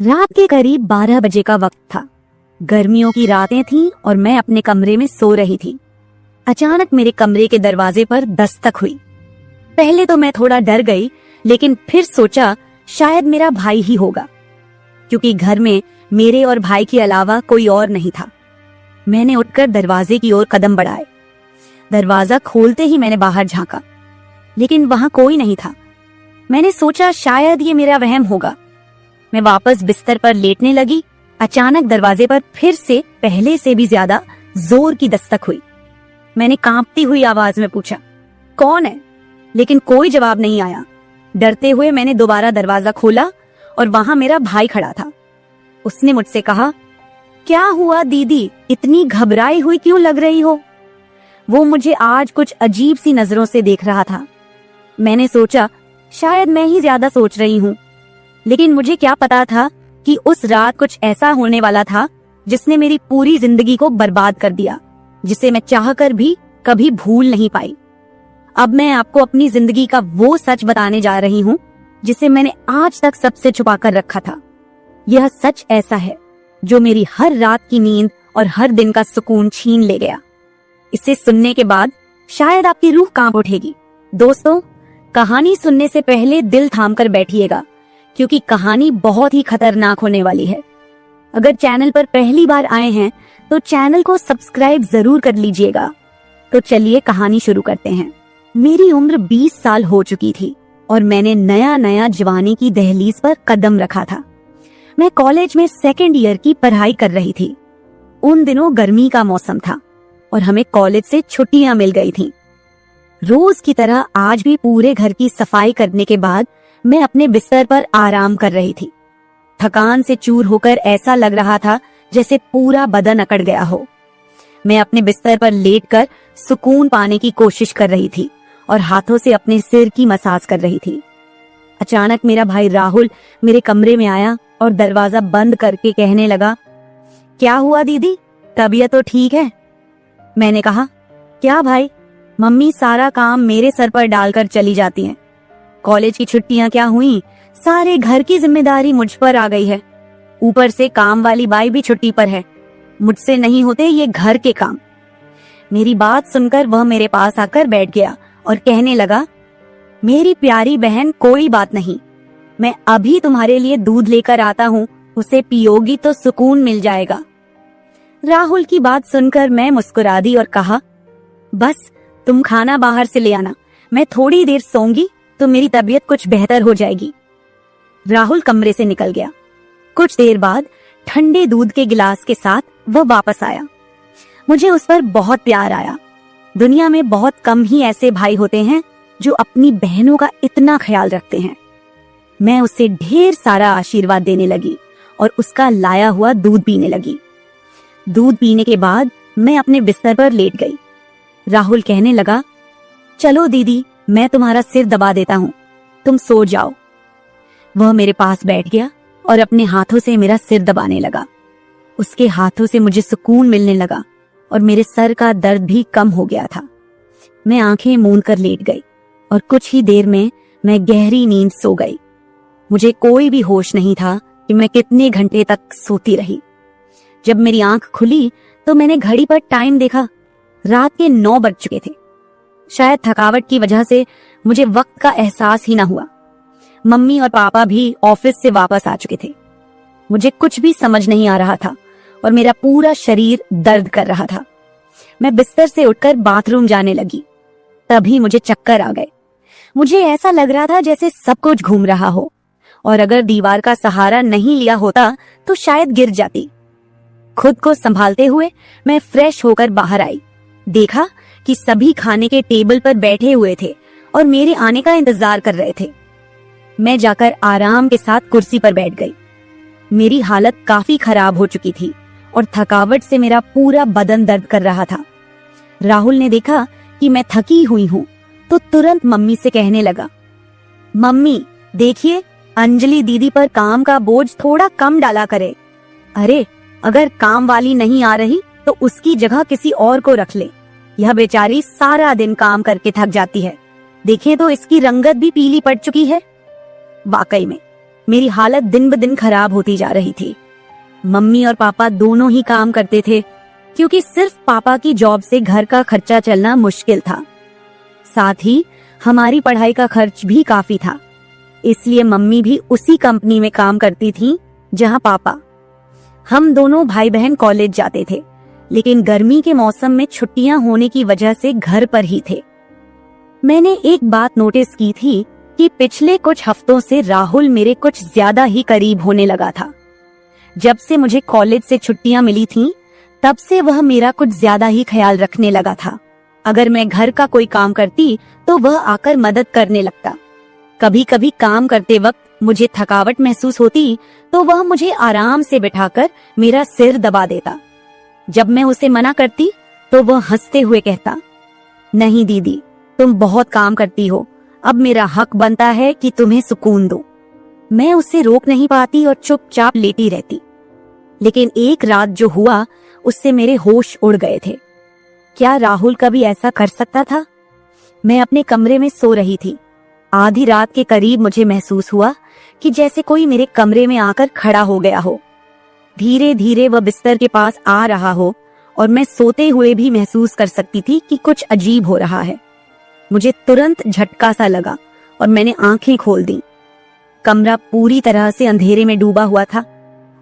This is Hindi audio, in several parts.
रात के करीब 12 बजे का वक्त था। गर्मियों की रातें थीं और मैं अपने कमरे में सो रही थी। अचानक मेरे कमरे के दरवाजे पर दस्तक हुई। पहले तो मैं थोड़ा डर गई, लेकिन फिर सोचा शायद मेरा भाई ही होगा, क्योंकि घर में मेरे और भाई के अलावा कोई और नहीं था। मैंने उठकर दरवाजे की ओर कदम बढ़ाए। दरवाजा खोलते ही मैंने बाहर झांका, लेकिन वहां कोई नहीं था। मैंने सोचा शायद ये मेरा वहम होगा। मैं वापस बिस्तर पर लेटने लगी। अचानक दरवाजे पर फिर से पहले से भी ज्यादा जोर की दस्तक हुई। मैंने कांपती हुई आवाज में पूछा, कौन है? लेकिन कोई जवाब नहीं आया। डरते हुए मैंने दोबारा दरवाजा खोला और वहां मेरा भाई खड़ा था। उसने मुझसे कहा, क्या हुआ दीदी, इतनी घबराई हुई क्यों लग रही हो? वो मुझे आज कुछ अजीब सी नजरों से देख रहा था। मैंने सोचा शायद मैं ही ज्यादा सोच रही हूँ, लेकिन मुझे क्या पता था कि उस रात कुछ ऐसा होने वाला था जिसने मेरी पूरी जिंदगी को बर्बाद कर दिया, जिसे मैं चाहकर भी कभी भूल नहीं पाई। अब मैं आपको अपनी जिंदगी का वो सच बताने जा रही हूँ जिसे मैंने आज तक सबसे छुपा कर रखा था। यह सच ऐसा है जो मेरी हर रात की नींद और हर दिन का सुकून छीन ले गया। इसे सुनने के बाद शायद आपकी रूह कांप उठेगी। दोस्तों, कहानी सुनने से पहले दिल थाम कर बैठिएगा, क्योंकि कहानी बहुत ही खतरनाक होने वाली है। अगर चैनल पर पहली बार आए हैं तो चैनल को सब्सक्राइब जरूर कर लीजिएगा। तो चलिए कहानी शुरू करते हैं। मेरी उम्र 20 साल हो चुकी थी और मैंने नया नया जवानी की दहलीज पर कदम रखा था। मैं कॉलेज में सेकेंड ईयर की पढ़ाई कर रही थी। उन दिनों गर्मी का मौसम था और हमें कॉलेज से छुट्टियां मिल गई थीं। रोज की तरह आज भी पूरे घर की सफाई करने के बाद मैं अपने बिस्तर पर आराम कर रही थी। थकान से चूर होकर ऐसा लग रहा था जैसे पूरा बदन अकड़ गया हो। मैं अपने बिस्तर पर लेटकर सुकून पाने की कोशिश कर रही थी और हाथों से अपने सिर की मसाज कर रही थी। अचानक मेरा भाई राहुल मेरे कमरे में आया और दरवाजा बंद करके कहने लगा, क्या हुआ दीदी, तबीयत तो ठीक है? मैंने कहा, क्या भाई, मम्मी सारा काम मेरे सर पर डालकर चली जाती हैं। कॉलेज की छुट्टियां क्या हुई, सारे घर की जिम्मेदारी मुझ पर आ गई है। ऊपर से काम वाली बाई भी छुट्टी पर है। मुझसे नहीं होते ये घर के काम। मेरी बात सुनकर वह मेरे पास आकर बैठ गया और कहने लगा, मेरी प्यारी बहन, कोई बात नहीं, मैं अभी तुम्हारे लिए दूध लेकर आता हूँ, उसे पियोगी तो सुकून मिल जाएगा। राहुल की बात सुनकर मैं मुस्कुरा दी और कहा, बस तुम खाना बाहर से ले आना, मैं थोड़ी देर सोऊंगी तो मेरी तबीयत कुछ बेहतर हो जाएगी। राहुल कमरे से निकल गया। कुछ देर बाद ठंडे दूध के गिलास के साथ वह वापस आया। मुझे उस पर बहुत प्यार आया। दुनिया में बहुत कम ही ऐसे भाई होते हैं जो अपनी बहनों का इतना ख्याल रखते हैं। मैं उसे ढेर सारा आशीर्वाद देने लगी और उसका लाया हुआ दूध पीने लगी। दूध पीने के बाद मैं अपने बिस्तर पर लेट गई। राहुल कहने लगा, चलो दीदी, मैं तुम्हारा सिर दबा देता हूँ, तुम सो जाओ। वह मेरे पास बैठ गया और अपने हाथों से मेरा सिर दबाने लगा। उसके हाथों से मुझे सुकून मिलने लगा और मेरे सर का दर्द भी कम हो गया था। मैं आंखें मूंद कर लेट गई और कुछ ही देर में मैं गहरी नींद सो गई। मुझे कोई भी होश नहीं था कि मैं कितने घंटे तक सोती रही। जब मेरी आंख खुली तो मैंने घड़ी पर टाइम देखा। रात के 9 बज चुके थे। शायद थकावट की वजह से मुझे वक्त का एहसास ही ना हुआ। मम्मी और पापा भी ऑफिस से वापस आ चुके थे। मुझे कुछ भी समझ नहीं आ रहा था और मेरा पूरा शरीर दर्द कर रहा था। मैं बिस्तर से उठकर बाथरूम जाने लगी। तभी मुझे चक्कर आ गए। मुझे ऐसा लग रहा था जैसे सब कुछ घूम रहा हो और अगर दीवार का सहारा नहीं लिया होता तो शायद गिर जाती। खुद को संभालते हुए मैं फ्रेश होकर बाहर आई। देखा कि सभी खाने के टेबल पर बैठे हुए थे और मेरे आने का इंतजार कर रहे थे। मैं जाकर आराम के साथ कुर्सी पर बैठ गई। मेरी हालत काफी खराब हो चुकी थी और थकावट से मेरा पूरा बदन दर्द कर रहा था। राहुल ने देखा कि मैं थकी हुई हूँ तो तुरंत मम्मी से कहने लगा, मम्मी देखिए, अंजलि दीदी पर काम का बोझ थोड़ा कम डाला करे। अरे, अगर काम वाली नहीं आ रही तो उसकी जगह किसी और को रख ले। यह बेचारी सारा दिन काम करके थक जाती है। देखिए तो इसकी रंगत भी पीली पड़ चुकी है। वाकई में मेरी हालत दिन ब दिन खराब होती जा रही थी। मम्मी और पापा दोनों ही काम करते थे, क्योंकि सिर्फ पापा की जॉब से घर का खर्चा चलना मुश्किल था। साथ ही हमारी पढ़ाई का खर्च भी काफी था, इसलिए मम्मी भी उसी कंपनी में काम करती थी जहां पापा। हम दोनों भाई बहन कॉलेज जाते थे, लेकिन गर्मी के मौसम में छुट्टियां होने की वजह से घर पर ही थे। मैंने एक बात नोटिस की थी कि पिछले कुछ हफ्तों से राहुल मेरे कुछ ज्यादा ही करीब होने लगा था। जब से मुझे कॉलेज से छुट्टियां मिली थीं, तब से वह मेरा कुछ ज्यादा ही ख्याल रखने लगा था। अगर मैं घर का कोई काम करती तो वह आकर मदद करने लगता। कभी कभी काम करते वक्त मुझे थकावट महसूस होती तो वह मुझे आराम से बिठाकर मेरा सिर दबा देता। जब मैं उसे मना करती तो वह हंसते हुए कहता, नहीं दीदी, तुम बहुत काम करती हो, अब मेरा हक बनता है कि तुम्हें सुकून दो। मैं उसे रोक नहीं पाती और चुपचाप लेटी रहती। लेकिन एक रात जो हुआ उससे मेरे होश उड़ गए थे। क्या राहुल कभी ऐसा कर सकता था? मैं अपने कमरे में सो रही थी। आधी रात के करीब मुझे महसूस हुआ कि जैसे कोई मेरे कमरे में आकर खड़ा हो गया हो। धीरे धीरे वह बिस्तर के पास आ रहा हो और मैं सोते हुए भी महसूस कर सकती थी कि कुछ अजीब हो रहा है। मुझे तुरंत झटका सा लगा और मैंने आंखें खोल दी। कमरा पूरी तरह से अंधेरे में डूबा हुआ था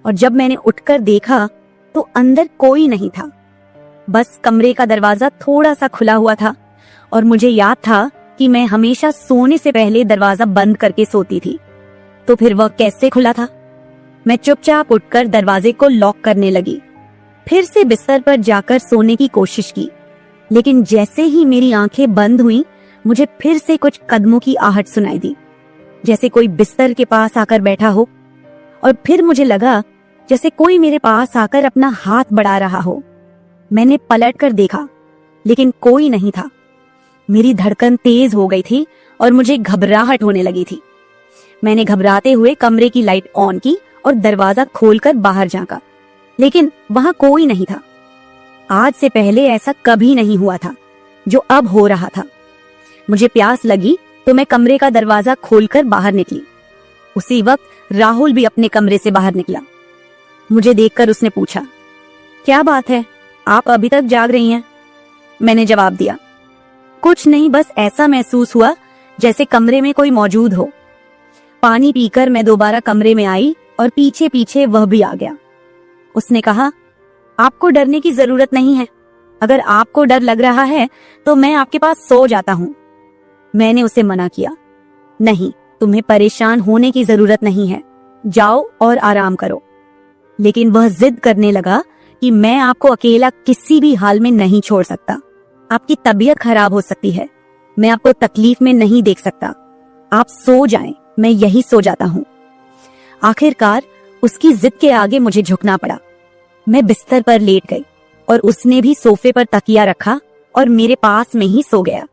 और जब मैंने उठकर देखा तो अंदर कोई नहीं था। बस कमरे का दरवाजा थोड़ा सा खुला हुआ था और मुझे याद था कि मैं हमेशा सोने से पहले दरवाजा बंद करके सोती थी। तो फिर वह कैसे खुला था? मैं चुपचाप उठकर दरवाजे को लॉक करने लगी। फिर से बिस्तर पर जाकर सोने की कोशिश की, लेकिन जैसे ही मेरी आंखें बंद हुईं, मुझे फिर से कुछ कदमों की आहट सुनाई दी, जैसे कोई बिस्तर के पास आकर बैठा हो। और फिर मुझे लगा जैसे कोई मेरे पास आकर अपना हाथ बढ़ा रहा हो। मैंने पलटकर देखा, लेकिन कोई नहीं था। मेरी धड़कन तेज हो गई थी और मुझे घबराहट होने लगी थी। मैंने घबराते हुए कमरे की लाइट ऑन की और दरवाजा खोलकर बाहर झांका, लेकिन वहां कोई नहीं था। आज से पहले ऐसा कभी नहीं हुआ था जो अब हो रहा था। मुझे प्यास लगी तो मैं कमरे का दरवाजा खोलकर बाहर निकली। उसी वक्त राहुल भी अपने कमरे से बाहर निकला। मुझे देखकर उसने पूछा, क्या बात है, आप अभी तक जाग रही हैं? मैंने जवाब दिया, कुछ नहीं, बस ऐसा महसूस हुआ जैसे कमरे में कोई मौजूद हो। पानी पीकर मैं दोबारा कमरे में आई और पीछे पीछे वह भी आ गया। उसने कहा, आपको डरने की जरूरत नहीं है। अगर आपको डर लग रहा है तो मैं आपके पास सो जाता हूँ। मैंने उसे मना किया, नहीं, तुम्हें परेशान होने की जरूरत नहीं है, जाओ और आराम करो। लेकिन वह जिद करने लगा कि मैं आपको अकेला किसी भी हाल में नहीं छोड़ सकता। आपकी तबीयत खराब हो सकती है, मैं आपको तकलीफ में नहीं देख सकता। आप सो जाएं, मैं यही सो जाता हूँ। आखिरकार उसकी जिद के आगे मुझे झुकना पड़ा। मैं बिस्तर पर लेट गई और उसने भी सोफे पर तकिया रखा और मेरे पास में ही सो गया।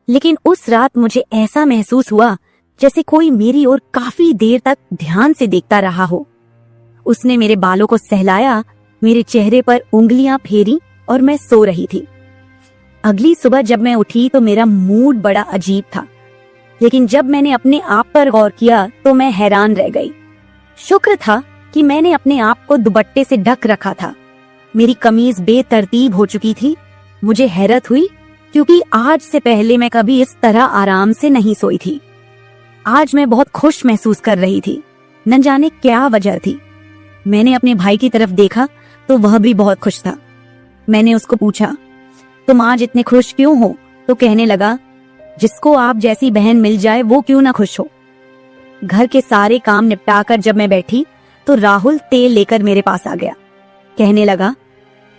लेकिन उस रात मुझे ऐसा महसूस हुआ जैसे कोई मेरी ओर काफी देर तक ध्यान से देखता रहा हो। उसने मेरे बालों को सहलाया, मेरे चेहरे पर उंगलियां फेरी और मैं सो रही थी। अगली सुबह जब मैं उठी तो मेरा मूड बड़ा अजीब था, लेकिन जब मैंने अपने आप पर गौर किया तो मैं हैरान रह गई। शुक्र था कि मैंने अपने आप को दुपट्टे से ढक रखा था। मेरी कमीज बेतरतीब हो चुकी थी। मुझे हैरत हुई क्योंकि आज से पहले मैं कभी इस तरह आराम से नहीं सोई थी। आज मैं बहुत खुश महसूस कर रही थी, न जाने क्या वजह थी। मैंने अपने भाई की तरफ देखा तो वह भी बहुत खुश था। मैंने उसको पूछा, तुम आज इतने खुश क्यों हो? तो कहने लगा, जिसको आप जैसी बहन मिल जाए वो क्यों ना खुश हो। घर के सारे काम निपटाकर जब मैं बैठी तो राहुल तेल लेकर मेरे पास आ गया। कहने लगा,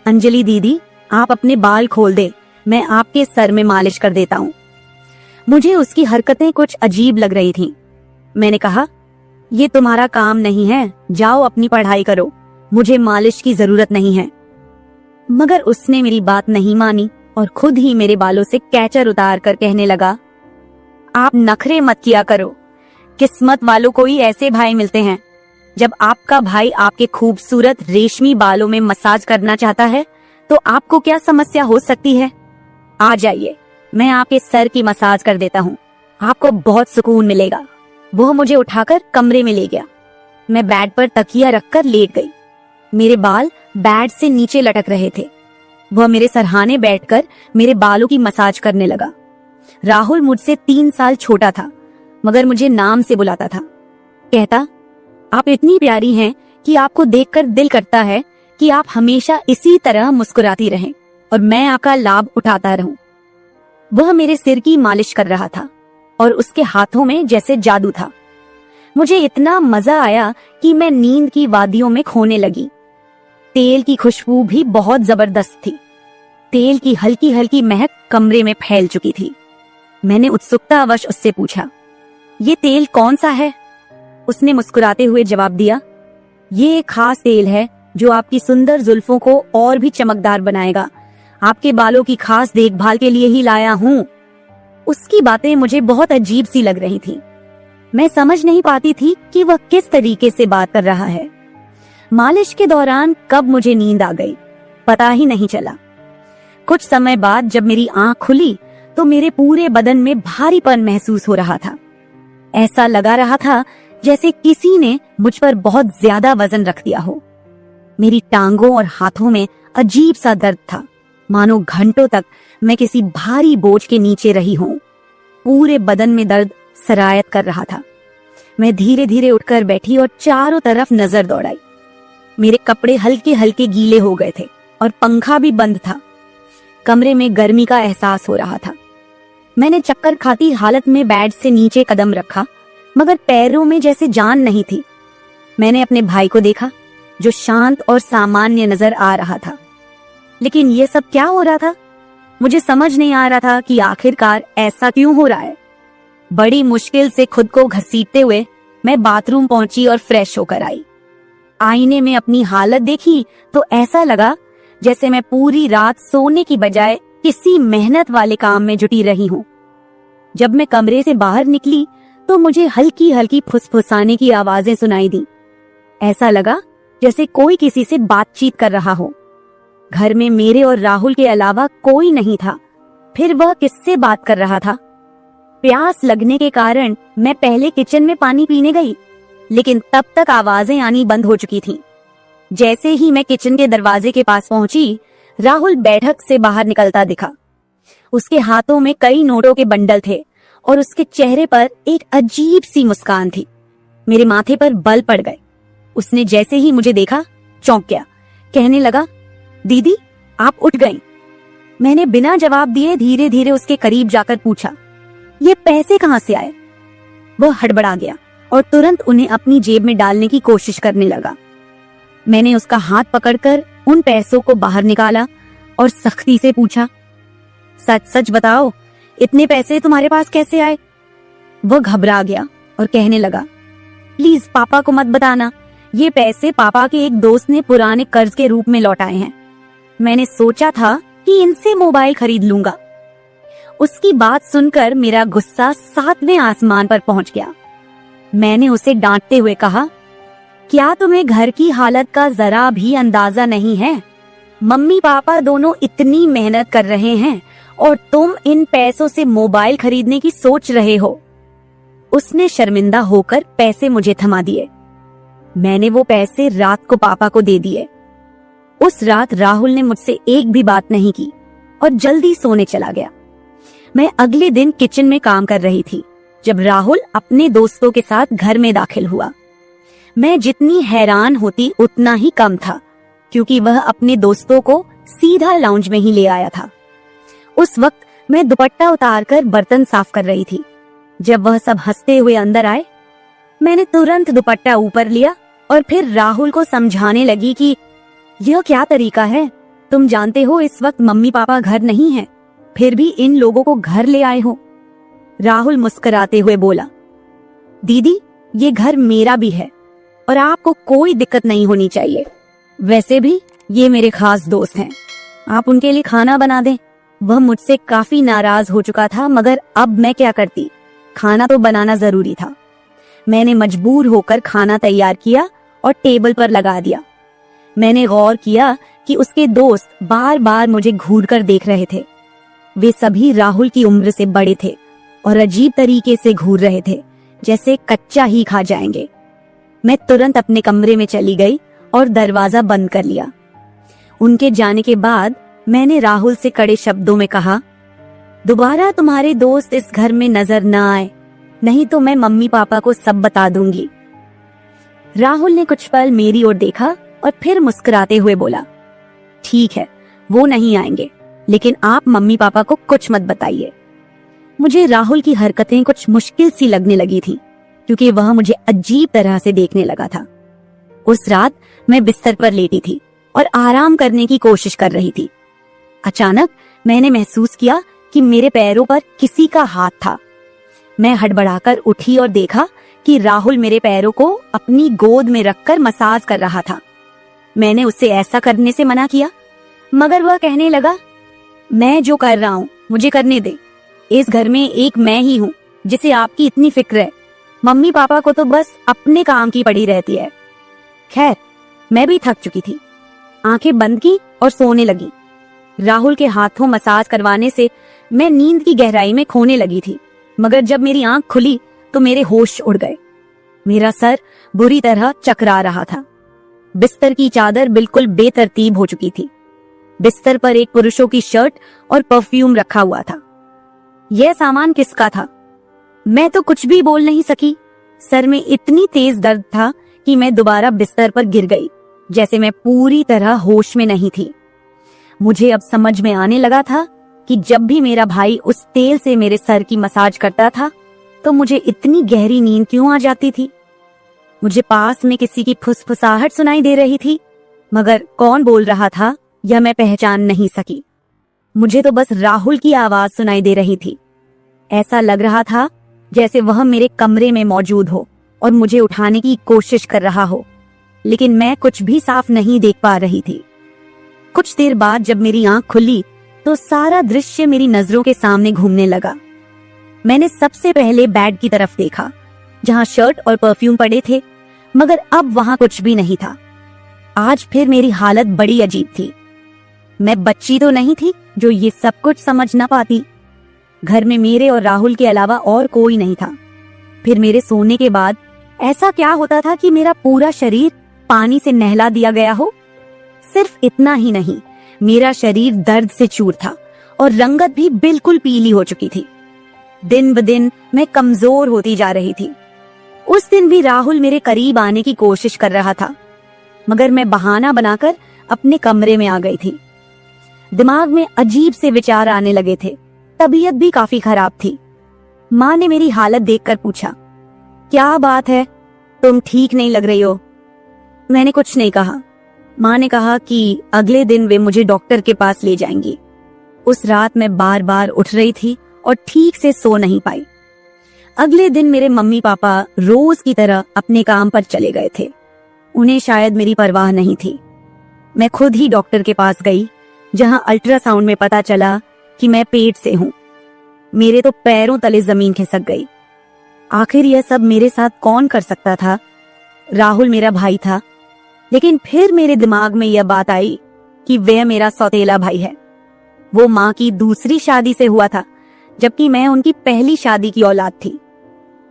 अंजलि दीदी, आप अपने बाल खोल दे, मैं आपके सर में मालिश कर देता हूँ। मुझे उसकी हरकतें कुछ अजीब लग रही थीं। मैंने कहा, ये तुम्हारा काम नहीं है, जाओ अपनी पढ़ाई करो, मुझे मालिश की जरूरत नहीं है। मगर उसने मेरी बात नहीं मानी और खुद ही मेरे बालों से कैचर उतार कर कहने लगा, आप नखरे मत किया करो, किस्मत वालों को ही ऐसे भाई मिलते हैं। जब आपका भाई आपके खूबसूरत रेशमी बालों में मसाज करना चाहता है तो आपको क्या समस्या हो सकती है? आ जाइए, मैं आपके सर की मसाज कर देता हूँ, आपको बहुत सुकून मिलेगा। वह मुझे उठाकर कमरे में ले गया। मैं बेड पर तकिया रखकर लेट गई। मेरे बाल बेड से नीचे लटक रहे थे। वह मेरे सरहाने बैठकर मेरे बालों की मसाज करने लगा। राहुल मुझसे 3 साल छोटा था, मगर मुझे नाम से बुलाता था। कहता, आप इतनी प्यारी हैं कि आपको देखकर दिल करता है कि आप हमेशा इसी तरह मुस्कुराती रहें और मैं आपका लाभ उठाता रहूं। वह मेरे सिर की मालिश कर रहा था और उसके हाथों में जैसे जादू था। मुझे इतना मजा आया कि मैं नींद की वादियों में खोने लगी। तेल की खुशबू भी बहुत जबरदस्त थी। तेल की हल्की हल्की महक कमरे में फैल चुकी थी। मैंने उत्सुकतावश उससे पूछा, ये तेल कौन सा है? उसने मुस्कुराते हुए जवाब दिया, ये एक खास तेल है जो आपकी सुंदर जुल्फों को और भी चमकदार बनाएगा। आपके बालों की खास देखभाल के लिए ही लाया हूँ। उसकी बातें मुझे बहुत अजीब सी लग रही थी। मैं समझ नहीं पाती थी कि वह किस तरीके से बात कर रहा है। मालिश के दौरान कब मुझे नींद आ गई, पता ही नहीं चला। कुछ समय बाद जब मेरी आंख खुली तो मेरे पूरे बदन में भारीपन महसूस हो रहा था। ऐसा लगा रहा था जैसे किसी ने मुझ पर बहुत ज्यादा वजन रख दिया हो। मेरी टांगों और हाथों में अजीब सा दर्द था, मानो घंटों तक मैं किसी भारी बोझ के नीचे रही हूं। पूरे बदन में दर्द सरायत कर रहा था। मैं धीरे धीरे उठकर बैठी और चारों तरफ नजर दौड़ाई। मेरे कपड़े हल्के हल्के गीले हो गए थे और पंखा भी बंद था। कमरे में गर्मी का एहसास हो रहा था। मैंने चक्कर खाती हालत में बेड से नीचे कदम रखा, मगर पैरों में जैसे जान नहीं थी। मैंने अपने भाई को देखा जो शांत और सामान्य नजर आ रहा था। लेकिन ये सब क्या हो रहा था? मुझे समझ नहीं आ रहा था कि आखिरकार ऐसा क्यों हो रहा है। बड़ी मुश्किल से खुद को घसीटते हुए मैं बाथरूम पहुंची और फ्रेश होकर आई। आईने में अपनी हालत देखी तो ऐसा लगा जैसे मैं पूरी रात सोने की बजाय किसी मेहनत वाले काम में जुटी रही हूँ। जब मैं कमरे से बाहर निकली तो मुझे हल्की हल्की फुसफुसाने की आवाजें सुनाई दी। ऐसा लगा जैसे कोई किसी से बातचीत कर रहा हो। घर में मेरे और राहुल के अलावा कोई नहीं था। फिर वह किससे बात कर रहा था? प्यास लगने के कारण मैं पहले किचन में पानी पीने गई, लेकिन तब तक आवाजें आनी बंद हो चुकी थीं। जैसे ही मैं किचन के दरवाजे के पास पहुंची, राहुल बैठक से बाहर निकलता दिखा। उसके हाथों में कई नोटों के बंडल थे और उसके चेहरे पर एक अजीब सी मुस्कान थी। मेरे माथे पर बल पड़ गए। उसने जैसे ही मुझे देखा चौंक गया। कहने लगा, दीदी आप उठ गईं। मैंने बिना जवाब दिए धीरे धीरे उसके करीब जाकर पूछा, ये पैसे कहां से आए? वह हड़बड़ा गया और तुरंत उन्हें अपनी जेब में डालने की कोशिश करने लगा। मैंने उसका हाथ पकड़कर उन पैसों को बाहर निकाला और सख्ती से पूछा, सच सच बताओ, इतने पैसे तुम्हारे पास कैसे आए? वह घबरा गया और कहने लगा, प्लीज पापा को मत बताना। ये पैसे पापा के एक दोस्त ने पुराने कर्ज के रूप में लौटाए हैं। मैंने सोचा था कि इनसे मोबाइल खरीद लूंगा। उसकी बात सुनकर मेरा गुस्सा 7वें आसमान पर पहुंच गया। मैंने उसे डांटते हुए कहा, क्या तुम्हें घर की हालत का जरा भी अंदाजा नहीं है? मम्मी पापा दोनों इतनी मेहनत कर रहे हैं और तुम इन पैसों से मोबाइल खरीदने की सोच रहे हो। उसने शर्मिंदा होकर पैसे मुझे थमा दिए। मैंने वो पैसे रात को पापा को दे दिए। उस रात राहुल ने मुझसे एक भी बात नहीं की और जल्दी सोने चला गया। मैं अगले दिन किचन में काम कर रही थी जब राहुल अपने दोस्तों के साथ घर में दाखिल हुआ। मैं जितनी हैरान होती उतना ही कम था, क्योंकि वह अपने दोस्तों को सीधा लाउंज में ही ले आया था। उस वक्त मैं दुपट्टा उतारकर बर्तन साफ कर रही थी। जब वह सब हंसते हुए अंदर आए, मैंने तुरंत दुपट्टा ऊपर लिया और फिर राहुल को समझाने लगी कि यह क्या तरीका है? तुम जानते हो इस वक्त मम्मी पापा घर नहीं हैं, फिर भी इन लोगों को घर ले आए हो। राहुल मुस्कुराते हुए बोला, दीदी ये घर मेरा भी है और आपको कोई दिक्कत नहीं होनी चाहिए। वैसे भी ये मेरे खास दोस्त हैं, आप उनके लिए खाना बना दें। वह मुझसे काफी नाराज हो चुका था, मगर अब मैं क्या करती? खाना तो बनाना जरूरी था। मैंने मजबूर होकर खाना तैयार किया और टेबल पर लगा दिया। मैंने गौर किया कि उसके दोस्त बार बार मुझे घूरकर देख रहे थे। वे सभी राहुल की उम्र से बड़े थे और अजीब तरीके से घूर रहे थे, जैसे कच्चा ही खा जाएंगे। मैं तुरंत अपने कमरे में चली गई और दरवाजा बंद कर लिया। उनके जाने के बाद मैंने राहुल से कड़े शब्दों में कहा, दोबारा तुम्हारे दोस्त इस घर में नजर न आए, नहीं तो मैं मम्मी पापा को सब बता दूंगी। राहुल ने कुछ पल मेरी ओर देखा और फिर मुस्कुराते हुए बोला, ठीक है, वो नहीं आएंगे, लेकिन आप मम्मी पापा को कुछ मत बताइए। मुझे राहुल की हरकतें कुछ मुश्किल सी लगने लगी थी, क्योंकि वह मुझे अजीब तरह से देखने लगा था। उस रात मैं बिस्तर पर लेटी थी और आराम करने की कोशिश कर रही थी। अचानक मैंने महसूस किया कि मेरे पैरों पर किसी का हाथ था। मैं हड़बड़ाकर उठी और देखा कि राहुल मेरे पैरों को अपनी गोद में रखकर मसाज कर रहा था। मैंने उससे ऐसा करने से मना किया, मगर वह कहने लगा, मैं जो कर रहा हूँ मुझे करने दे। इस घर में एक मैं ही हूँ जिसे आपकी इतनी फिक्र है। मम्मी पापा को तो बस अपने काम की पड़ी रहती है। खैर, मैं भी थक चुकी थी। आंखें बंद की और सोने लगी। राहुल के हाथों मसाज करवाने से मैं नींद की गहराई में खोने लगी थी, मगर जब मेरी आंख खुली तो मेरे होश उड़ गए। मेरा सर बुरी तरह चकरा रहा था। बिस्तर की चादर बिल्कुल बेतरतीब हो चुकी थी। बिस्तर पर एक पुरुषों की शर्ट और परफ्यूम रखा हुआ था। यह सामान किसका था? मैं तो कुछ भी बोल नहीं सकी। सर में इतनी तेज दर्द था कि मैं दोबारा बिस्तर पर गिर गई, जैसे मैं पूरी तरह होश में नहीं थी। मुझे अब समझ में आने लगा था कि जब भी मेरा भाई उस तेल से मेरे सर की मसाज करता था तो मुझे इतनी गहरी नींद क्यों आ जाती थी। मुझे पास में किसी की फुसफुसाहट सुनाई दे रही थी, मगर कौन बोल रहा था यह मैं पहचान नहीं सकी। मुझे तो बस राहुल की आवाज सुनाई दे रही थी। ऐसा लग रहा था जैसे वह मेरे कमरे में मौजूद हो और मुझे उठाने की कोशिश कर रहा हो, लेकिन मैं कुछ भी साफ नहीं देख पा रही थी। कुछ देर बाद जब मेरी आंख खुली तो सारा दृश्य मेरी नजरों के सामने घूमने लगा। मैंने सबसे पहले बेड की तरफ देखा, जहां शर्ट और परफ्यूम पड़े थे, मगर अब वहां कुछ भी नहीं था। आज फिर मेरी हालत बड़ी अजीब थी। मैं बच्ची तो नहीं थी जो ये सब कुछ समझ ना पाती। घर में मेरे और राहुल के अलावा और कोई नहीं था। फिर मेरे सोने के बाद ऐसा क्या होता था कि मेरा पूरा शरीर पानी से नहला दिया गया हो। सिर्फ इतना ही नहीं, मेरा शरीर दर्द से चूर था और रंगत भी बिल्कुल पीली हो चुकी थी। दिन ब दिन मैं कमजोर होती जा रही थी। उस दिन भी राहुल मेरे करीब आने की कोशिश कर रहा था, मगर मैं बहाना बनाकर अपने कमरे में आ गई थी। दिमाग में अजीब से विचार आने लगे थे। तबीयत भी काफी खराब थी। माँ ने मेरी हालत देखकर पूछा, क्या बात है, तुम ठीक नहीं लग रही हो? मैंने कुछ नहीं कहा। माँ ने कहा कि अगले दिन वे मुझे डॉक्टर के पास ले जाएंगी। उस रात मैं बार बार उठ रही थी और ठीक से सो नहीं पाई। अगले दिन मेरे मम्मी पापा रोज की तरह अपने काम पर चले गए थे। उन्हें शायद मेरी परवाह नहीं थी। मैं खुद ही डॉक्टर के पास गई, जहां अल्ट्रासाउंड में पता चला कि मैं पेट से हूं। मेरे तो पैरों तले जमीन खिसक गई। आखिर यह सब मेरे साथ कौन कर सकता था? राहुल मेरा भाई था, लेकिन फिर मेरे दिमाग में यह बात आई कि वह मेरा सौतेला भाई है। वो माँ की दूसरी शादी से हुआ था, जबकि मैं उनकी पहली शादी की औलाद थी।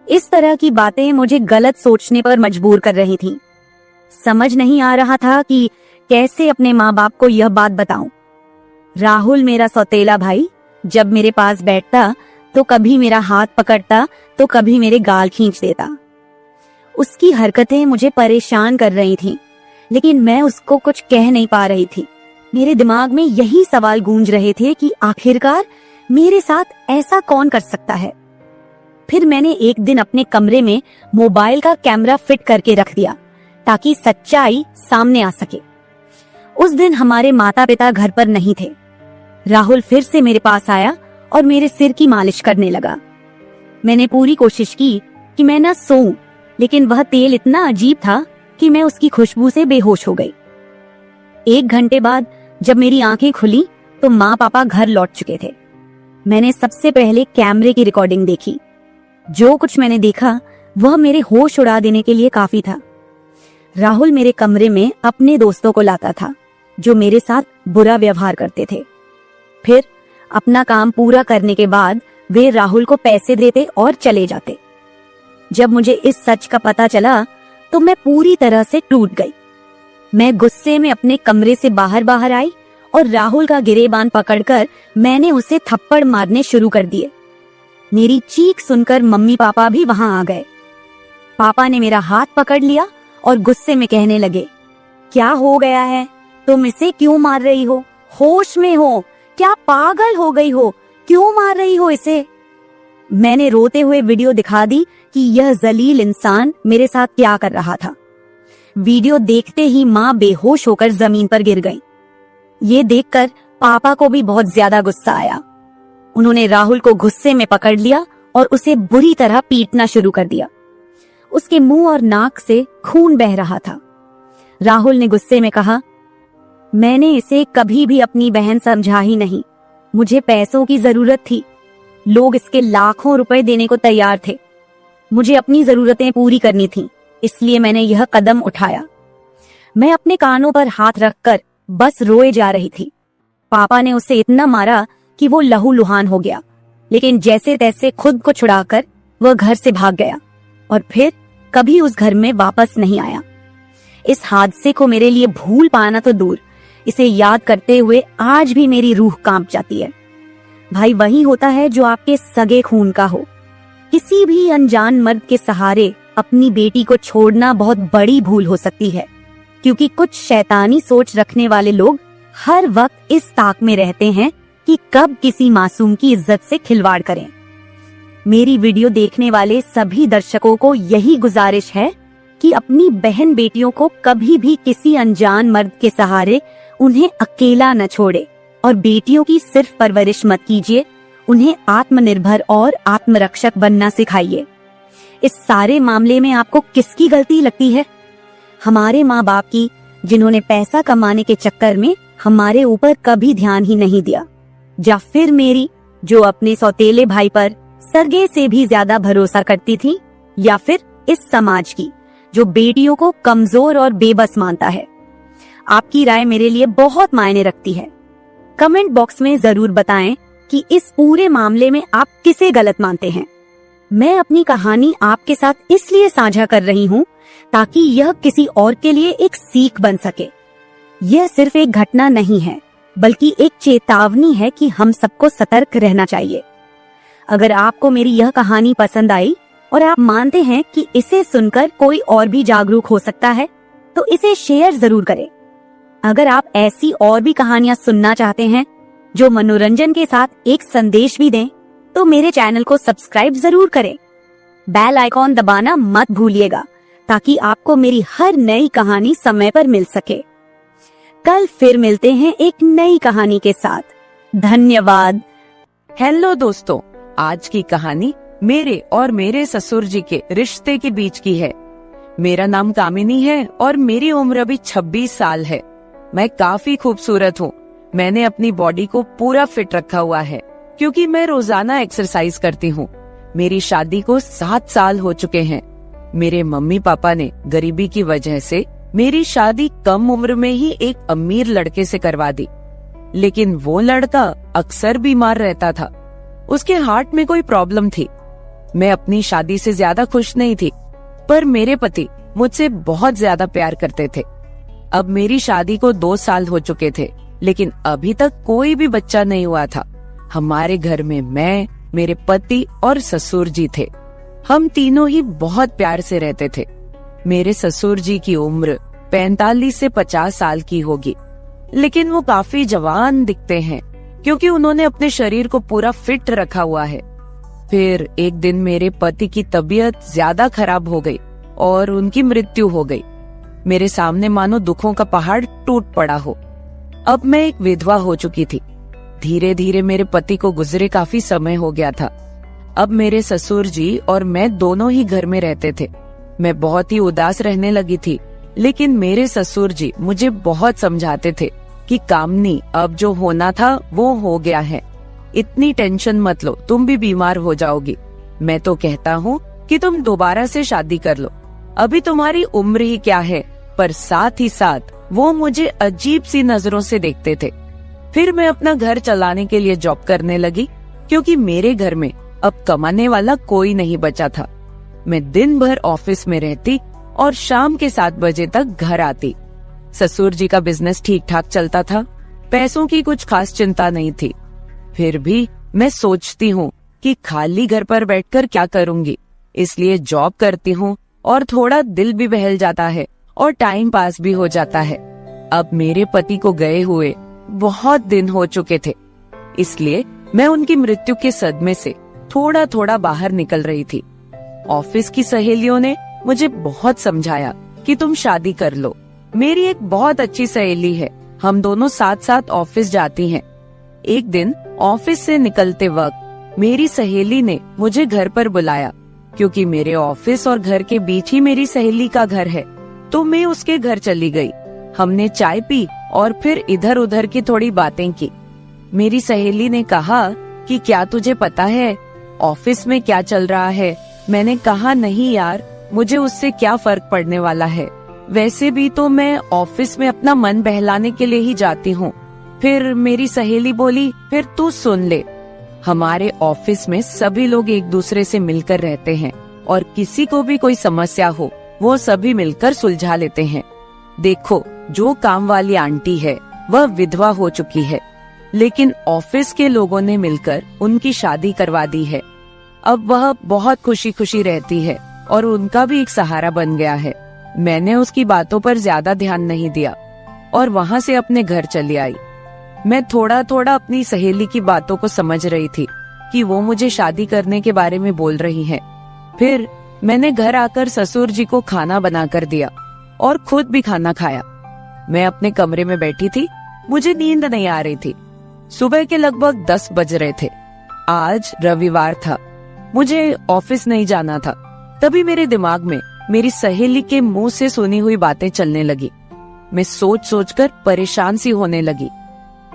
इस तरह की बातें मुझे गलत सोचने पर मजबूर कर रही थीं। समझ नहीं आ रहा था कि कैसे अपने माँ बाप को यह बात बताऊं। राहुल मेरा सौतेला भाई जब मेरे पास बैठता तो कभी मेरा हाथ पकड़ता तो कभी मेरे गाल खींच देता। उसकी हरकतें मुझे परेशान कर रही थीं, लेकिन मैं उसको कुछ कह नहीं पा रही थी। मेरे दिमाग में यही सवाल गूंज रहे थे कि आखिरकार मेरे साथ ऐसा कौन कर सकता है। फिर मैंने एक दिन अपने कमरे में मोबाइल का कैमरा फिट करके रख दिया ताकि सच्चाई सामने आ सके। उस दिन हमारे माता पिता घर पर नहीं थे। राहुल फिर से मेरे पास आया और मेरे सिर की मालिश करने लगा। मैंने पूरी कोशिश की कि मैं न सोऊं, लेकिन वह तेल इतना अजीब था कि मैं उसकी खुशबू से बेहोश हो गई। 1 घंटे बाद जब मेरी आंखें खुली तो माँ पापा घर लौट चुके थे। मैंने सबसे पहले कैमरे की रिकॉर्डिंग देखी। जो कुछ मैंने देखा वह मेरे होश उड़ा देने के लिए काफी था। राहुल मेरे कमरे में अपने दोस्तों को लाता था जो मेरे साथ बुरा व्यवहार करते थे। फिर अपना काम पूरा करने के बाद वे राहुल को पैसे देते और चले जाते। जब मुझे इस सच का पता चला तो मैं पूरी तरह से टूट गई। मैं गुस्से में अपने कमरे से बाहर आई और राहुल का गिरेबान पकड़कर मैंने उसे थप्पड़ मारने शुरू कर दिए। मेरी चीख सुनकर मम्मी पापा भी वहां आ गए। पापा ने मेरा हाथ पकड़ लिया और गुस्से में कहने लगे, क्या हो गया है? तुम इसे क्यों मार रही हो? होश में हो? क्या पागल हो गई हो? क्यों मार रही हो इसे? मैंने रोते हुए वीडियो दिखा दी कि यह जलील इंसान मेरे साथ क्या कर रहा था। वीडियो देखते ही माँ बेहोश होकर जमीन पर गिर गई। ये देखकर पापा को भी बहुत ज्यादा गुस्सा आया। उन्होंने राहुल को गुस्से में पकड़ लिया और उसे बुरी तरह पीटना शुरू कर दिया। उसके मुंह और नाक से खून बह रहा था। राहुल ने गुस्से में कहा, मैंने इसे कभी भी अपनी बहन समझा ही नहीं। मुझे पैसों की जरूरत थी। लोग इसके लाखों रुपए देने को तैयार थे। मुझे अपनी जरूरतें पूरी करनी थी, इसलिए मैंने यह कदम उठाया। मैं अपने कानों पर हाथ रखकर बस रोए जा रही थी। पापा ने उसे इतना मारा कि वो लहूलुहान हो गया, लेकिन जैसे तैसे खुद को छुड़ाकर वह घर से भाग गया और फिर कभी उस घर में वापस नहीं आया। इस हादसे को मेरे लिए भूल पाना तो दूर, इसे याद करते हुए आज भी मेरी रूह कांप जाती है। भाई वही होता है जो आपके सगे खून का हो। किसी भी अनजान मर्द के सहारे अपनी बेटी को छोड़ना बहुत बड़ी भूल हो सकती है, क्योंकि कुछ शैतानी सोच रखने वाले लोग हर वक्त इस ताक में रहते हैं कि कब किसी मासूम की इज्जत से खिलवाड़ करें। मेरी वीडियो देखने वाले सभी दर्शकों को यही गुजारिश है कि अपनी बहन बेटियों को कभी भी किसी अनजान मर्द के सहारे उन्हें अकेला न छोड़े और बेटियों की सिर्फ परवरिश मत कीजिए, उन्हें आत्मनिर्भर और आत्मरक्षक बनना सिखाइए। इस सारे मामले में आपको किसकी गलती लगती है? हमारे माँ बाप की, जिन्होंने पैसा कमाने के चक्कर में हमारे ऊपर कभी ध्यान ही नहीं दिया, या फिर मेरी, जो अपने सौतेले भाई पर सरगे से भी ज्यादा भरोसा करती थी, या फिर इस समाज की, जो बेटियों को कमजोर और बेबस मानता है। आपकी राय मेरे लिए बहुत मायने रखती है। कमेंट बॉक्स में जरूर बताएं कि इस पूरे मामले में आप किसे गलत मानते हैं। मैं अपनी कहानी आपके साथ इसलिए साझा कर रही हूँ ताकि यह किसी और के लिए एक सीख बन सके। यह सिर्फ एक घटना नहीं है, बल्कि एक चेतावनी है कि हम सबको सतर्क रहना चाहिए। अगर आपको मेरी यह कहानी पसंद आई और आप मानते हैं कि इसे सुनकर कोई और भी जागरूक हो सकता है, तो इसे शेयर जरूर करें। अगर आप ऐसी और भी कहानियां सुनना चाहते हैं जो मनोरंजन के साथ एक संदेश भी दें, तो मेरे चैनल को सब्सक्राइब जरूर करें। बेल आइकॉन दबाना मत भूलिएगा ताकि आपको मेरी हर नई कहानी समय पर मिल सके। कल फिर मिलते हैं एक नई कहानी के साथ। धन्यवाद। हेलो दोस्तों, आज की कहानी मेरे और मेरे ससुर जी के रिश्ते के बीच की है। मेरा नाम कामिनी है और मेरी उम्र अभी 26 साल है। मैं काफी खूबसूरत हूँ। मैंने अपनी बॉडी को पूरा फिट रखा हुआ है क्योंकि मैं रोजाना एक्सरसाइज करती हूँ। मेरी शादी को 7 साल हो चुके हैं। मेरे मम्मी पापा ने गरीबी की वजह से मेरी शादी कम उम्र में ही एक अमीर लड़के से करवा दी, लेकिन वो लड़का अक्सर बीमार रहता था। उसके हार्ट में कोई प्रॉब्लम थी। मैं अपनी शादी से ज्यादा खुश नहीं थी, पर मेरे पति मुझसे बहुत ज्यादा प्यार करते थे। अब मेरी शादी को 2 साल हो चुके थे, लेकिन अभी तक कोई भी बच्चा नहीं हुआ था। हमारे घर में मैं, मेरे पति और ससुर जी थे। हम तीनों ही बहुत प्यार से रहते थे। मेरे ससुर जी की उम्र 45 से 50 साल की होगी, लेकिन वो काफी जवान दिखते हैं क्योंकि उन्होंने अपने शरीर को पूरा फिट रखा हुआ है। फिर एक दिन मेरे पति की तबीयत ज्यादा खराब हो गई और उनकी मृत्यु हो गई। मेरे सामने मानो दुखों का पहाड़ टूट पड़ा हो। अब मैं एक विधवा हो चुकी थी। धीरे धीरे मेरे पति को गुजरे काफी समय हो गया था। अब मेरे ससुर जी और मैं दोनों ही घर में रहते थे। मैं बहुत ही उदास रहने लगी थी, लेकिन मेरे ससुर जी मुझे बहुत समझाते थे कि कामनी, अब जो होना था वो हो गया है, इतनी टेंशन मत लो, तुम भी बीमार हो जाओगी। मैं तो कहता हूँ कि तुम दोबारा से शादी कर लो, अभी तुम्हारी उम्र ही क्या है। पर साथ ही साथ वो मुझे अजीब सी नजरों से देखते थे। फिर मैं अपना घर चलाने के लिए जॉब करने लगी क्योंकि मेरे घर में अब कमाने वाला कोई नहीं बचा था। मैं दिन भर ऑफिस में रहती और शाम के 7 बजे तक घर आती। ससुर जी का बिजनेस ठीक ठाक चलता था, पैसों की कुछ खास चिंता नहीं थी। फिर भी मैं सोचती हूँ कि खाली घर पर बैठकर क्या करूँगी, इसलिए जॉब करती हूँ और थोड़ा दिल भी बहल जाता है और टाइम पास भी हो जाता है। अब मेरे पति को गए हुए बहुत दिन हो चुके थे, इसलिए मैं उनकी मृत्यु के सदमे से थोड़ा थोड़ा बाहर निकल रही थी। ऑफिस की सहेलियों ने मुझे बहुत समझाया कि तुम शादी कर लो। मेरी एक बहुत अच्छी सहेली है, हम दोनों साथ साथ ऑफिस जाती हैं। एक दिन ऑफिस से निकलते वक्त मेरी सहेली ने मुझे घर पर बुलाया, क्योंकि मेरे ऑफिस और घर के बीच ही मेरी सहेली का घर है, तो मैं उसके घर चली गई। हमने चाय पी और फिर इधर उधर की थोड़ी बातें की। मेरी सहेली ने कहा कि क्या तुझे पता है ऑफिस में क्या चल रहा है? मैंने कहा नहीं यार, मुझे उससे क्या फर्क पड़ने वाला है, वैसे भी तो मैं ऑफिस में अपना मन बहलाने के लिए ही जाती हूँ। फिर मेरी सहेली बोली, फिर तू सुन ले, हमारे ऑफिस में सभी लोग एक दूसरे से मिलकर रहते हैं और किसी को भी कोई समस्या हो वो सभी मिलकर सुलझा लेते हैं। देखो, जो काम वाली आंटी है वह विधवा हो चुकी है, लेकिन ऑफिस के लोगों ने मिलकर उनकी शादी करवा दी है। अब वह बहुत खुशी खुशी रहती है और उनका भी एक सहारा बन गया है। मैंने उसकी बातों पर ज्यादा ध्यान नहीं दिया और वहाँ से अपने घर चली आई। मैं थोड़ा थोड़ा अपनी सहेली की बातों को समझ रही थी कि वो मुझे शादी करने के बारे में बोल रही है। फिर मैंने घर आकर ससुर जी को खाना बनाकर दिया और खुद भी खाना खाया। मैं अपने कमरे में बैठी थी, मुझे नींद नहीं आ रही थी। सुबह के लगभग 10 बज रहे थे। आज रविवार था, मुझे ऑफिस नहीं जाना था। तभी मेरे दिमाग में मेरी सहेली के मुंह से सुनी हुई बातें चलने लगी। मैं सोच सोचकर परेशान सी होने लगी।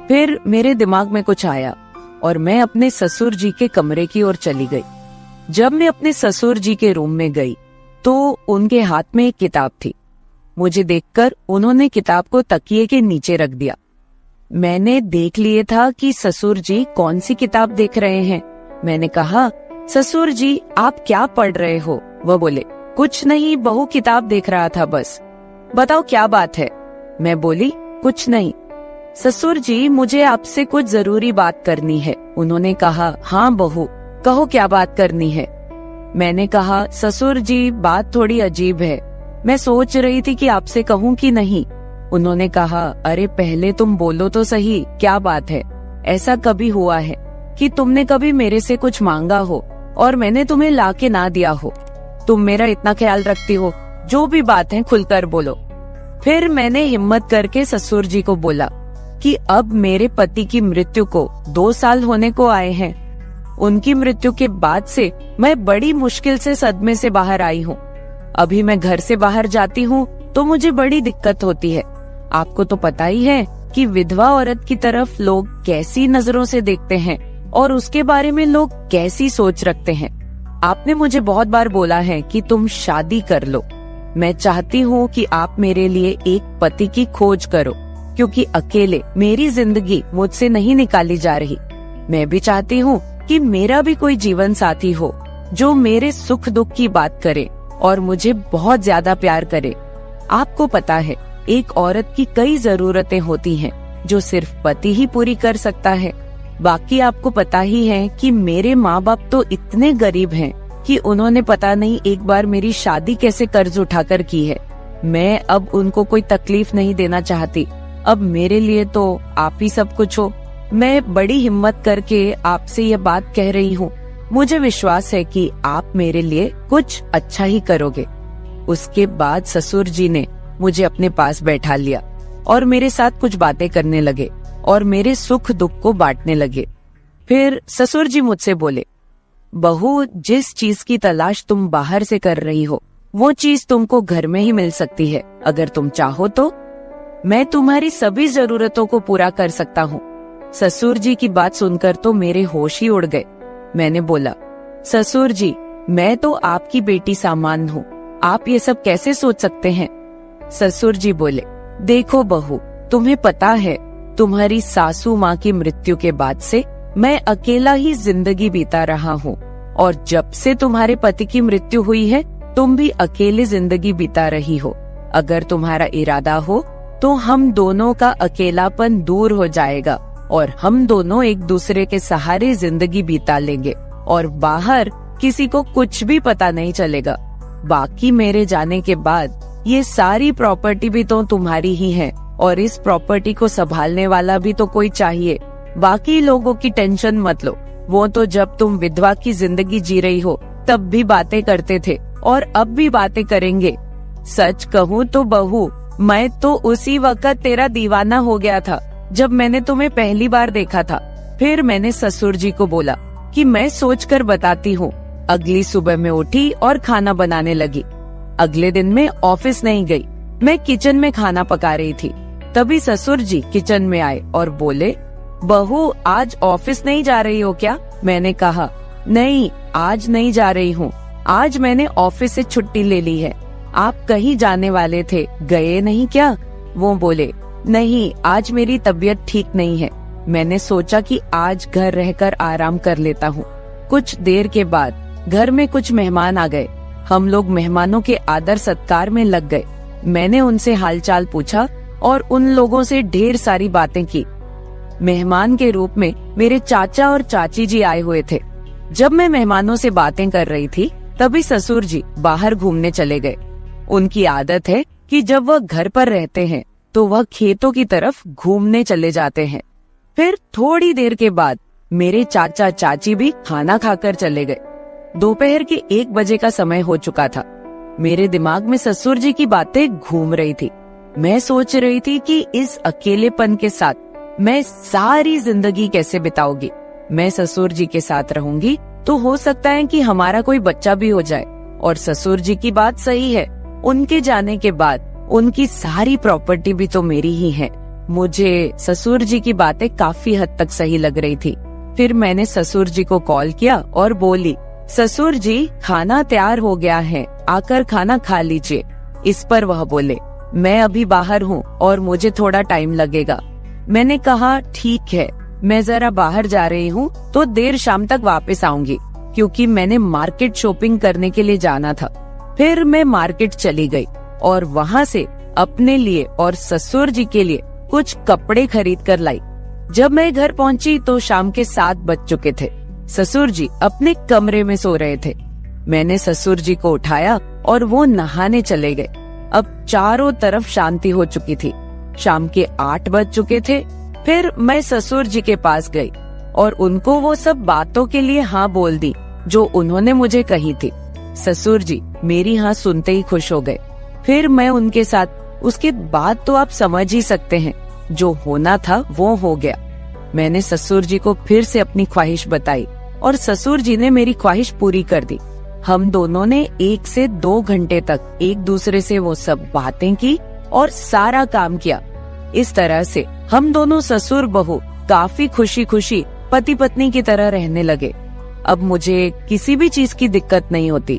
फिर मेरे दिमाग में कुछ आया और मैं अपने ससुर जी के कमरे की ओर चली गई। जब मैं अपने ससुर जी के रूम में गई तो उनके हाथ में एक किताब थी। मुझे देखकर उन्होंने किताब को तकिए के नीचे रख दिया। मैंने देख लिए था कि ससुर जी कौन सी किताब देख रहे हैं। मैंने कहा, ससुर जी आप क्या पढ़ रहे हो? वह बोले, कुछ नहीं बहू, किताब देख रहा था बस। बताओ क्या बात है? मैं बोली, कुछ नहीं ससुर जी, मुझे आपसे कुछ जरूरी बात करनी है। उन्होंने कहा, हाँ बहू कहो क्या बात करनी है। मैंने कहा, ससुर जी बात थोड़ी अजीब है, मैं सोच रही थी कि आपसे कहूँ कि नहीं। उन्होंने कहा, अरे पहले तुम बोलो तो सही, क्या बात है? ऐसा कभी हुआ है कि तुमने कभी मेरे से कुछ मांगा हो और मैंने तुम्हें लाके ना दिया हो? तुम मेरा इतना ख्याल रखती हो, जो भी बात है खुलकर बोलो। फिर मैंने हिम्मत करके ससुर जी को बोला कि अब मेरे पति की मृत्यु को 2 साल होने को आए हैं। उनकी मृत्यु के बाद से मैं बड़ी मुश्किल से सदमे से बाहर आई हूँ। अभी मैं घर से बाहर जाती हूँ तो मुझे बड़ी दिक्कत होती है। आपको तो पता ही है कि विधवा औरत की तरफ लोग कैसी नजरों से देखते हैं और उसके बारे में लोग कैसी सोच रखते हैं। आपने मुझे बहुत बार बोला है कि तुम शादी कर लो। मैं चाहती हूँ कि आप मेरे लिए एक पति की खोज करो, क्योंकि अकेले मेरी जिंदगी मुझसे नहीं निकाली जा रही। मैं भी चाहती हूँ कि मेरा भी कोई जीवन साथी हो जो मेरे सुख दुख की बात करे और मुझे बहुत ज्यादा प्यार करे। आपको पता है, एक औरत की कई जरूरतें होती हैं जो सिर्फ पति ही पूरी कर सकता है। बाकी आपको पता ही है कि मेरे माँ बाप तो इतने गरीब हैं कि उन्होंने पता नहीं एक बार मेरी शादी कैसे कर्ज उठाकर की है। मैं अब उनको कोई तकलीफ नहीं देना चाहती। अब मेरे लिए तो आप ही सब कुछ हो। मैं बड़ी हिम्मत करके आपसे ये बात कह रही हूँ। मुझे विश्वास है कि आप मेरे लिए कुछ अच्छा ही करोगे। उसके बाद ससुर जी ने मुझे अपने पास बैठा लिया और मेरे साथ कुछ बातें करने लगे और मेरे सुख दुख को बांटने लगे। फिर ससुर जी मुझसे बोले, बहू, जिस चीज की तलाश तुम बाहर से कर रही हो वो चीज तुमको घर में ही मिल सकती है। अगर तुम चाहो तो मैं तुम्हारी सभी जरूरतों को पूरा कर सकता हूँ। ससुर जी की बात सुनकर तो मेरे होश ही उड़ गए। मैंने बोला, ससुर जी, मैं तो आपकी बेटी सामान हूँ, आप ये सब कैसे सोच सकते हैं? ससुर जी बोले, देखो बहू, तुम्हें पता है तुम्हारी सासू माँ की मृत्यु के बाद से मैं अकेला ही जिंदगी बीता रहा हूँ। और जब से तुम्हारे पति की मृत्यु हुई है तुम भी अकेले जिंदगी बिता रही हो। अगर तुम्हारा इरादा हो तो हम दोनों का अकेलापन दूर हो जाएगा और हम दोनों एक दूसरे के सहारे जिंदगी बिता लेंगे और बाहर किसी को कुछ भी पता नहीं चलेगा। बाकी मेरे जाने के बाद ये सारी प्रॉपर्टी भी तो तुम्हारी ही है और इस प्रॉपर्टी को संभालने वाला भी तो कोई चाहिए। बाकी लोगों की टेंशन मत लो, वो तो जब तुम विधवा की जिंदगी जी रही हो तब भी बातें करते थे और अब भी बातें करेंगे। सच कहूँ तो बहू, मैं तो उसी वक्त तेरा दीवाना हो गया था जब मैंने तुम्हें पहली बार देखा था। फिर मैंने ससुर जी को बोला कि मैं सोचकर बताती हूँ। अगली सुबह मैं उठी और खाना बनाने लगी। अगले दिन मैं ऑफिस नहीं गई, मैं किचन में खाना पका रही थी। तभी ससुर जी किचन में आए और बोले, बहू आज ऑफिस नहीं जा रही हो क्या? मैंने कहा, नहीं आज नहीं जा रही हूँ, आज मैंने ऑफिस से छुट्टी ले ली है। आप कहीं जाने वाले थे, गए नहीं क्या? वो बोले, नहीं आज मेरी तबीयत ठीक नहीं है, मैंने सोचा कि आज घर रहकर आराम कर लेता हूँ। कुछ देर के बाद घर में कुछ मेहमान आ गए। हम लोग मेहमानों के आदर सत्कार में लग गए। मैंने उनसे हालचाल पूछा और उन लोगों से ढेर सारी बातें की। मेहमान के रूप में मेरे चाचा और चाची जी आए हुए थे। जब मैं मेहमानों से बातें कर रही थी तभी ससुर जी बाहर घूमने चले गए। उनकी आदत है कि जब वह घर पर रहते हैं तो वह खेतों की तरफ घूमने चले जाते हैं। फिर थोड़ी देर के बाद मेरे चाचा चाची भी खाना खाकर चले गए। दोपहर के 1 बजे का समय हो चुका था। मेरे दिमाग में ससुर जी की बातें घूम रही थी। मैं सोच रही थी कि इस अकेलेपन के साथ मैं सारी जिंदगी कैसे बिताऊंगी। मैं ससुर जी के साथ रहूंगी तो हो सकता है कि हमारा कोई बच्चा भी हो जाए। और ससुर जी की बात सही है, उनके जाने के बाद उनकी सारी प्रॉपर्टी भी तो मेरी ही है। मुझे ससुर जी की बातें काफी हद तक सही लग रही थी। फिर मैंने ससुर जी को कॉल किया और बोली, ससुर जी खाना तैयार हो गया है, आकर खाना खा लीजिए। इस पर वह बोले, मैं अभी बाहर हूँ और मुझे थोड़ा टाइम लगेगा। मैंने कहा ठीक है, मैं जरा बाहर जा रही हूँ तो देर शाम तक वापस आऊंगी, क्योंकि मैंने मार्केट शॉपिंग करने के लिए जाना था। फिर मैं मार्केट चली गई और वहाँ से अपने लिए और ससुर जी के लिए कुछ कपड़े खरीद कर लाई। जब मैं घर पहुँची तो शाम के 7 बज चुके थे। ससुर जी अपने कमरे में सो रहे थे। मैंने ससुर जी को उठाया और वो नहाने चले गए। अब चारों तरफ शांति हो चुकी थी। शाम के 8 बज चुके थे। फिर मैं ससुर जी के पास गई और उनको वो सब बातों के लिए हाँ बोल दी जो उन्होंने मुझे कही थी। ससुर जी मेरी हाँ सुनते ही खुश हो गए। फिर मैं उनके साथ, उसके बाद तो आप समझ ही सकते हैं, जो होना था वो हो गया। मैंने ससुर जी को फिर से अपनी ख्वाहिश बताई और ससुर जी ने मेरी ख्वाहिश पूरी कर दी। हम दोनों ने 1 से 2 घंटे तक एक दूसरे से वो सब बातें की और सारा काम किया। इस तरह से हम दोनों ससुर बहू काफी खुशी खुशी पति पत्नी की तरह रहने लगे। अब मुझे किसी भी चीज की दिक्कत नहीं होती,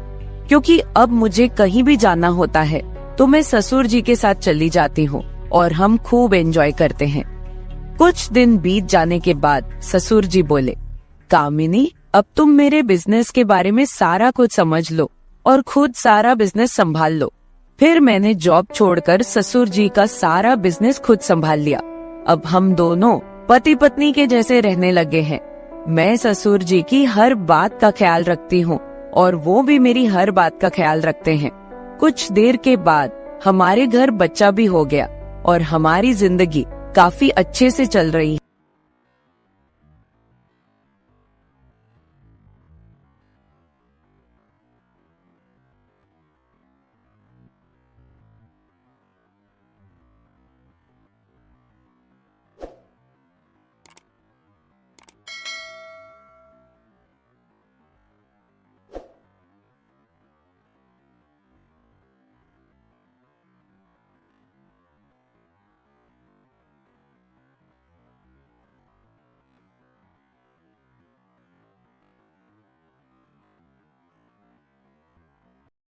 क्योंकि अब मुझे कहीं भी जाना होता है तो मैं ससुर जी के साथ चली जाती हूँ और हम खूब एंजॉय करते हैं। कुछ दिन बीत जाने के बाद ससुर जी बोले, कामिनी अब तुम मेरे बिजनेस के बारे में सारा कुछ समझ लो और खुद सारा बिजनेस संभाल लो। फिर मैंने जॉब छोड़कर ससुर जी का सारा बिजनेस खुद संभाल लिया। अब हम दोनों पति पत्नी के जैसे रहने लगे हैं। मैं ससुर जी की हर बात का ख्याल रखती हूँ और वो भी मेरी हर बात का ख्याल रखते हैं। कुछ देर के बाद हमारे घर बच्चा भी हो गया और हमारी जिंदगी काफी अच्छे से चल रही है।